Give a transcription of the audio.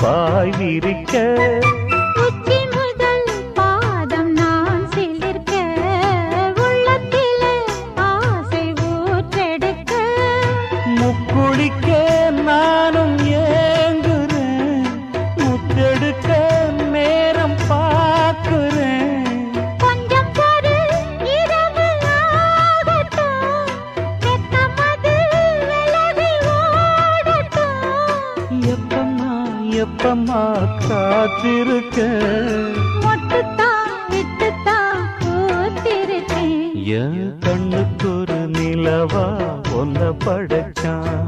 பாய் விரிக்க உச்சி முதல் பாதம் நான் சிலிர்க்க உள்ளத்திலே ஆசை ஊற்றெடுக்க முக்குளிக்க நானும் ஏங்குறேன் முத்தெடுக்க நேரம் பார்க்கிறேன் கொஞ்சம் பொறு இரவு ஆகட்டும் வெக்கமது விலகி ஓடட்டும் எப்பம்மா காத்திருக்க மொட்டுத்தான் விட்டுத்தான் பூத்திருக்கேன் என் கண்ணுக்கு ஒரு நிலவா ஒன்ன படைச்சான்